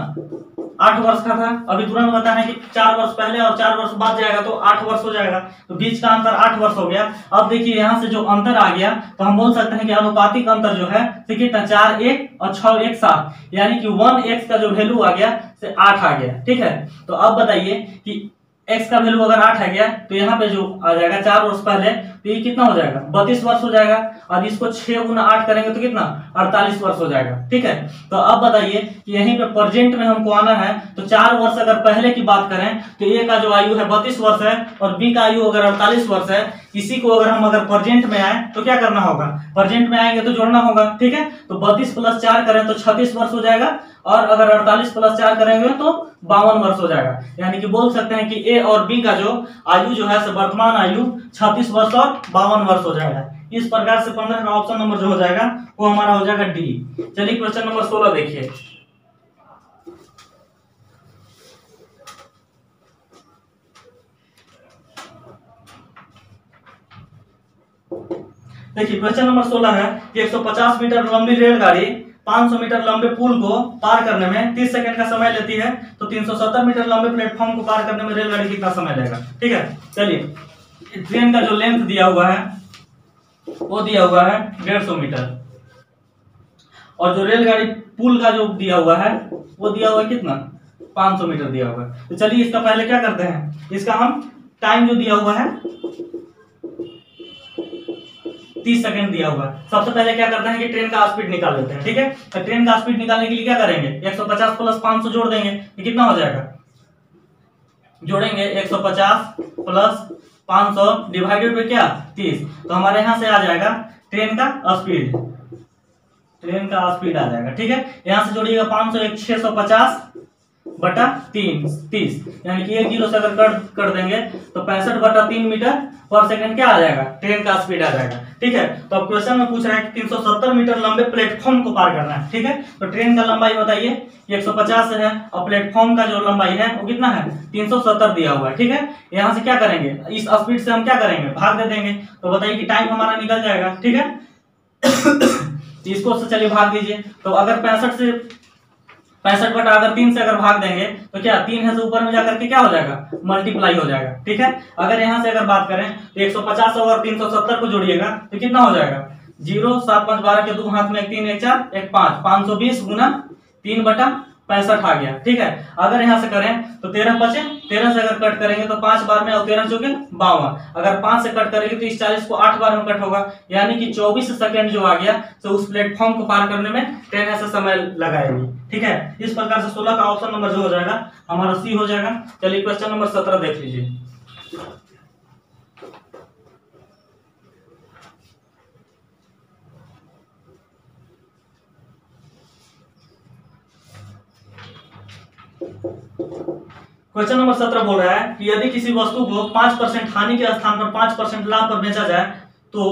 8 वर्ष का था। अभी तुरंत बताना है कि 4 वर्ष पहले और 4 वर्ष बाद जाएगा तो 8 वर्ष हो जाएगा, तो बीच का अंतर 8 वर्ष हो गया। अब देखिए यहाँ से जो अंतर आ गया तो हम बोल सकते हैं कि अनुपातिक अंतर जो है कितना 4 1 और 6 1 7, यानी कि 1x का जो वैल्यू आ गया से 8 आ गया। ठीक है, तो अब बताइए कि x का वैल्यू अगर 8 आ गया तो यहाँ पे जो आ जाएगा 4 वर्ष पहले तो ये कितना हो जाएगा 32 वर्ष हो जाएगा, और इसको 6 गुना 8 करेंगे तो कितना 48 वर्ष हो जाएगा। ठीक है, तो अब बताइए कि यहीं पे प्रेजेंट में हमको आना है तो 4 वर्ष अगर पहले की बात करें तो ए का जो आयु है 32 वर्ष है और बी का आयु अगर 48 वर्ष है। इसी को अगर हम अगर प्रेजेंट में आए तो क्या करना होगा, प्रेजेंट में आएंगे तो जोड़ना होगा। ठीक है, तो 32 + 4 करें तो 36 वर्ष हो जाएगा, और अगर 48 + 4 करेंगे तो 52 वर्ष हो जाएगा। यानी कि बोल सकते हैं कि ए और बी का जो आयु जो है वर्तमान आयु 36 वर्ष और 52 वर्ष हो जाएगा। इस प्रकार से 15 का ऑप्शन नंबर जो हो जाएगा वो हमारा हो जाएगा डी। चलिए क्वेश्चन नंबर 16 देखिए। देखिए क्वेश्चन नंबर 16 है कि 150 मीटर लंबी रेलगाड़ी 500 मीटर लंबे पुल को पार करने में 30 सेकंड का समय लेती है, तो 370 मीटर लंबे प्लेटफॉर्म को पार करने में रेलगाड़ी कितना समय लेगा। ठीक है, चलिए ट्रेन का जो लेंथ दिया हुआ है वो दिया हुआ है 150 मीटर, और जो रेलगाड़ी पुल का जो दिया हुआ है वो दिया हुआ है कितना 500 मीटर दिया हुआ है। तो चलिए इसका पहले क्या करते हैं, इसका हम टाइम जो दिया हुआ है 30 सेकंड दिया हुआ है। सबसे पहले क्या करते हैं कि ट्रेन का स्पीड निकाल लेते हैं। ठीक है, तो ट्रेन का स्पीड निकालने के लिए क्या करेंगे 150 + 500 जोड़ देंगे, ये कितना हो जाएगा, जोड़ेंगे 150 + 500 डिवाइडेड बाय क्या 30, तो हमारे यहाँ से आ जाएगा ट्रेन का स्पीड, ट्रेन का स्पीड आ जाएगा। ठीक है, यहाँ से जोड़िएगा 500 1 650 बटा 30, यानी कि 1 जीरो से अगर कर देंगे तो 65/3 मीटर पर सेकंड क्या आ जाएगा, ट्रेन का स्पीड आ जाएगा। ठीक है, तो अब क्वेश्चन में पूछ रहा है कि 370 मीटर लंबे प्लेटफॉर्म को पार करना है। ठीक है, तो ट्रेन का लंबाई बताइए 150 है और प्लेटफॉर्म का जो लंबाई है वो कितना है, 370 दिया हुआ है। ठीक है, यहाँ से क्या करेंगे, इस स्पीड से हम क्या करेंगे, भाग दे देंगे, तो बताइए कि टाइम हमारा निकल जाएगा। ठीक है इसको से चलिए भाग दीजिए, तो अगर 65/3 से अगर भाग देंगे तो क्या 3 है से ऊपर में जाकर के क्या हो जाएगा, मल्टीप्लाई हो जाएगा। ठीक है, अगर यहाँ से अगर बात करें तो 150 और 370 को जोड़िएगा तो कितना हो जाएगा, 0 7 5 12 के 2 हाथ में 1 3 1 4 1 5, 520 गुना 3/65 आ गया। ठीक है, अगर यहाँ से करें तो 13 बचे, 13 से अगर कट करेंगे तो 5 बार में और 13 चौके 52, अगर 5 से कट करेंगे तो इस 40 को 8 बार में कट होगा, यानी कि 24 सेकंड जो आ गया तो उस प्लेटफॉर्म को पार करने में ट्रेन ऐसा समय लगाएगी। ठीक है, इस प्रकार से 16 का ऑप्शन नंबर जो हो जाएगा हमारा सी हो जाएगा। चलिए क्वेश्चन नंबर 17 देख लीजिए। क्वेश्चन नंबर 17 बोल रहा है कि यदि किसी वस्तु को 5% हानि के स्थान पर 5% लाभ पर बेचा जाए तो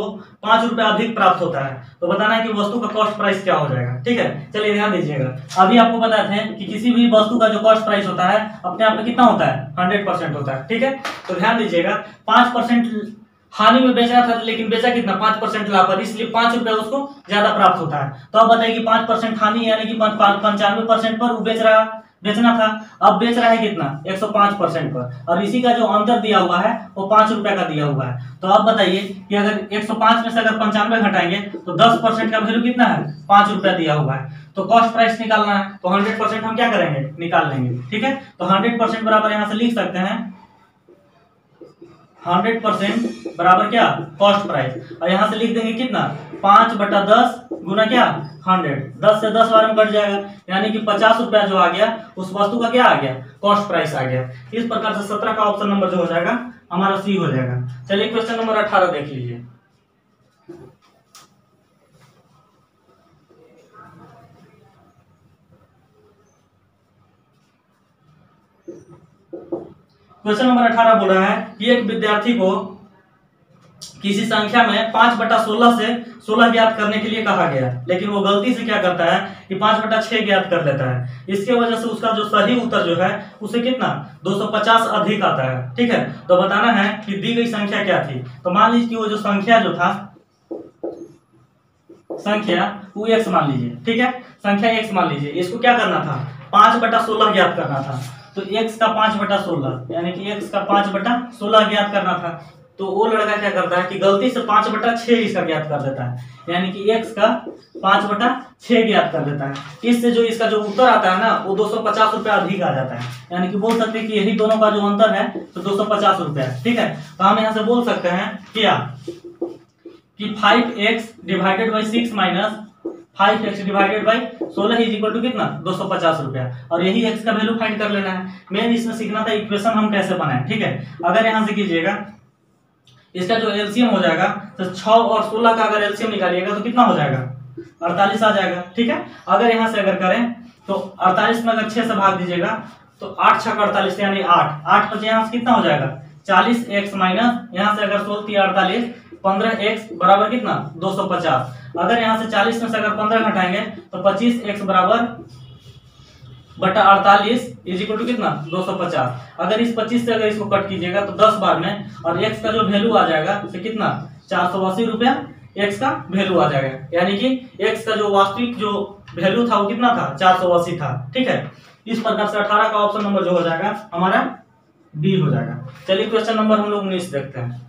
5 रुपए अधिक प्राप्त होता है, तो बताना है कि वस्तु का कॉस्ट प्राइस क्या हो जाएगा। ठीक है, चलिए ध्यान दीजिएगा, अभी आपको बताते हैं कि किसी भी वस्तु का जो कॉस्ट प्राइस होता है अपने आप में कितना होता है, 100% होता है। ठीक है, तो ध्यान दीजिएगा 5% हानि में बेच रहा था लेकिन बेचा कितना, 5% लाभ पर, इसलिए 5 रुपए उसको ज्यादा प्राप्त होता है। तो अब बताइए कि 5% हानि यानी कि 95% पर वो बेचना था, अब बेच रहा है कितना, 105% पर, और इसी का जो अंतर दिया हुआ है वो 5 रुपए का दिया हुआ है। तो अब बताइए कि अगर 105 में से अगर 95 घटाएंगे तो 10% का वैल्यू कितना है, 5 रुपया दिया हुआ है। तो कॉस्ट प्राइस निकालना है तो 100% हम क्या करेंगे, निकाल लेंगे। ठीक है, तो 100% बराबर यहाँ से लिख सकते हैं 100% बराबर क्या, कॉस्ट प्राइस, और यहाँ से लिख देंगे कितना, 5/10 गुना क्या, 100, 10 से 10 बार में कट जाएगा, यानी कि 50 रुपया जो आ गया उस वस्तु का क्या आ गया, कॉस्ट प्राइस आ गया। इस प्रकार से 17 का ऑप्शन नंबर जो हो जाएगा हमारा सी हो जाएगा। चलिए क्वेश्चन नंबर 18 देख लीजिए। क्वेश्चन नंबर 18 बोल रहा है कि एक विद्यार्थी को किसी संख्या में 5/16 से 16 ज्ञात करने के लिए कहा गया, लेकिन वो गलती से क्या करता है कि 5/6 ज्ञात कर लेता है। इसके वजह से उसका जो सही उत्तर जो है उसे कितना, 250 अधिक आता है। ठीक है, तो बताना है कि दी गई संख्या क्या थी। तो मान लीजिए कि वो जो संख्या जो था, संख्या वो x मान लीजिए। ठीक है, संख्या x मान लीजिए, इसको क्या करना था, 5/16 ज्ञात करना था। तो x का 5/16 यानी कि x का 5/16 ज्ञात करना था। तो वो लड़का क्या करता है कि गलती से 5/6 इसका ज्ञात कर देता है, यानी कि x का 5/6 ज्ञात कर देता है। इससे जो इसका जो उत्तर आता है ना वो 250 रुपया अधिक आ जाता है, यानी कि बोल सकते हैं कि यही दोनों का जो अंतर है तो 250 रुपया। ठीक है, तो हम यहाँ से बोल सकते हैं क्या कि 5x divided by 6 minus 5x divided by 16 is equal to कितना, 250 रुपया, और यही x का वैल्यू फाइंड कर लेना है। मेन इसमें सीखना था इक्वेशन हम कैसे बनाएं। ठीक है, अगर यहाँ से कीजिएगा इसका जो एलसीएम हो जाएगा तो 6 और 16 का अगर एलसीएम निकालिएगा तो कितना हो जाएगा, 48 आ जाएगा। ठीक है, अगर यहाँ से अगर करें तो 48 में अगर 6 से भाग दीजिएगा तो 8 6 48 यानी 8 बचे, यहाँ से कितना हो जाएगा 40x माइनस यहाँ से अगर 16 48 15x बराबर कितना 250। अगर यहाँ से 40 में से अगर 15 घटाएंगे तो 25x बराबर बटा 48 इज इक्वल टू कितना 250। अगर इस 25 से अगर इसको कट कीजिएगा तो 10 बार में, और x का जो वैल्यू आ जाएगा तो कितना 480 रुपया x का वैल्यू आ जाएगा, यानी कि x का जो वास्तविक जो वैल्यू था वो कितना था 480 था। ठीक है, इस प्रकार से 18 का ऑप्शन नंबर जो हो जाएगा हमारा बी हो जाएगा। चलिए क्वेश्चन नंबर हम लोग 19 देखते हैं।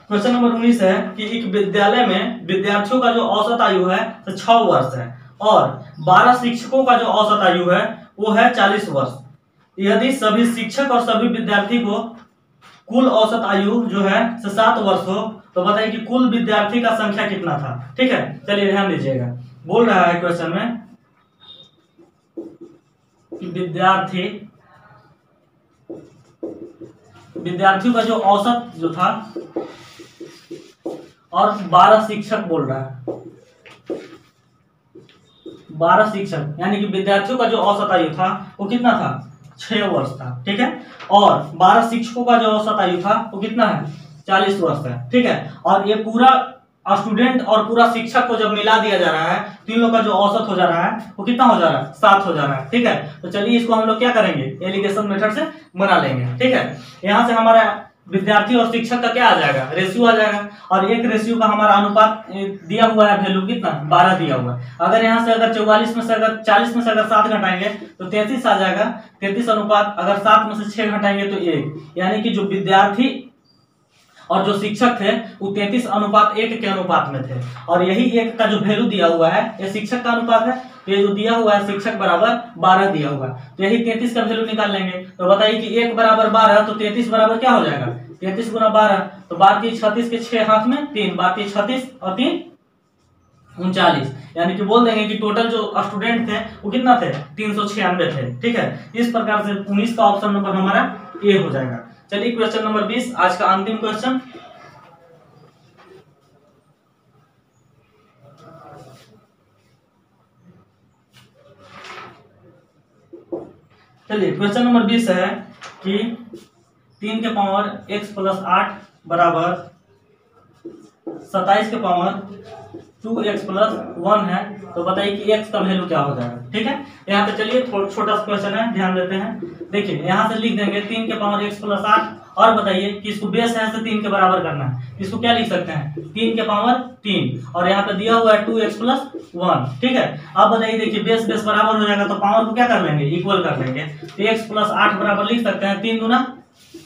क्वेश्चन नंबर 19 है कि एक विद्यालय में विद्यार्थियों का जो औसत आयु है तो 6 वर्ष है और 12 शिक्षकों का जो औसत आयु है वो है 40 वर्ष। यदि सभी शिक्षक और सभी विद्यार्थी को कुल औसत आयु जो है 7 वर्ष हो तो बताइए कि कुल विद्यार्थी का संख्या कितना था। ठीक है, चलिए ध्यान दीजिएगा, बोल रहा है क्वेश्चन में कि विद्यार्थियों का जो औसत जो था और 12 शिक्षक बोल रहा है। 12 शिक्षक यानी कि विद्यार्थियों का जो औसत आयु था वो कितना था, 6 वर्ष था, ठीक है। और 12 शिक्षकों का जो औसत आयु था वो कितना है, 40 वर्ष है, ठीक है। और ये पूरा स्टूडेंट और पूरा शिक्षक को जब मिला दिया जा रहा है तो इन लोग का जो औसत हो जा रहा है वो कितना हो जा रहा है, 7 हो जा रहा है, ठीक है। तो चलिए इसको हम लोग क्या करेंगे, एलिगेशन मेथड से बना लेंगे, ठीक है। यहाँ से हमारा विद्यार्थी और शिक्षक का क्या आ जाएगा, रेशियो आ जाएगा। और एक रेशियो का हमारा अनुपात दिया हुआ है, वैल्यू कितना, 12 दिया हुआ है। अगर यहाँ से अगर 44 में से अगर 40 में से अगर 7 घटाएंगे तो 33 आ जाएगा। 33 अनुपात अगर 7 में से 6 घटाएंगे तो 1, यानी कि जो विद्यार्थी और जो शिक्षक थे वो 33 अनुपात 1 के अनुपात में थे। और यही 1 का जो वैल्यू दिया हुआ है ये शिक्षक का अनुपात है, ये जो दिया हुआ है शिक्षक बराबर 12 दिया हुआ है, तो यही 33 का वैल्यू निकाल लेंगे। तो बताइए कि 1 बराबर 12 तो 33 बराबर क्या हो जाएगा, 33 गुना 12 तो 12 36 के 6 हाथ में 3, 12 36 और 3 39, यानी कि बोल देंगे कि टोटल जो स्टूडेंट थे वो कितना थे, 396 थे, ठीक है। इस प्रकार से 19 का ऑप्शन नंबर हमारा ए हो जाएगा। चलिए क्वेश्चन नंबर 20 आज का अंतिम क्वेश्चन। चलिए क्वेश्चन नंबर 20 है कि 3 के पावर x प्लस 8 बराबर 27 के पावर 2x प्लस 1 है। तो बताइए कि x का वैल्यू क्या हो जाएगा, ठीक है। यहाँ पे चलिए छोटा सा क्वेश्चन है, ध्यान देते हैं। देखिए यहाँ से लिख देंगे 3 के पावर x प्लस 8 और बताइए कि इसको बेस है से 3 के बराबर करना है। इसको क्या लिख सकते हैं, 3 के पावर 3 और यहाँ पे दिया हुआ है 2x प्लस 1, ठीक है। अब बताइए, देखिए बेस बेस बराबर हो जाएगा तो पावर को क्या कर लेंगे, इक्वल कर लेंगे। तो x प्लस 8 बराबर लिख सकते हैं 3 गुना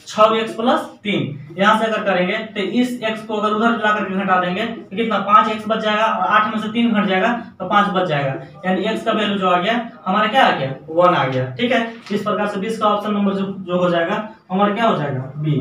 6x प्लस 3। यहाँ से अगर करेंगे तो इस x को अगर उधर ला करके घटा देंगे तो कितना 5x बच जाएगा और 8 में से 3 घट जाएगा तो 5 बच जाएगा, यानी x का वैल्यू जो आ गया हमारा क्या आ गया, 1 आ गया, ठीक है। इस प्रकार से 20 का ऑप्शन नंबर जो हो जाएगा हमारा क्या हो जाएगा, बी।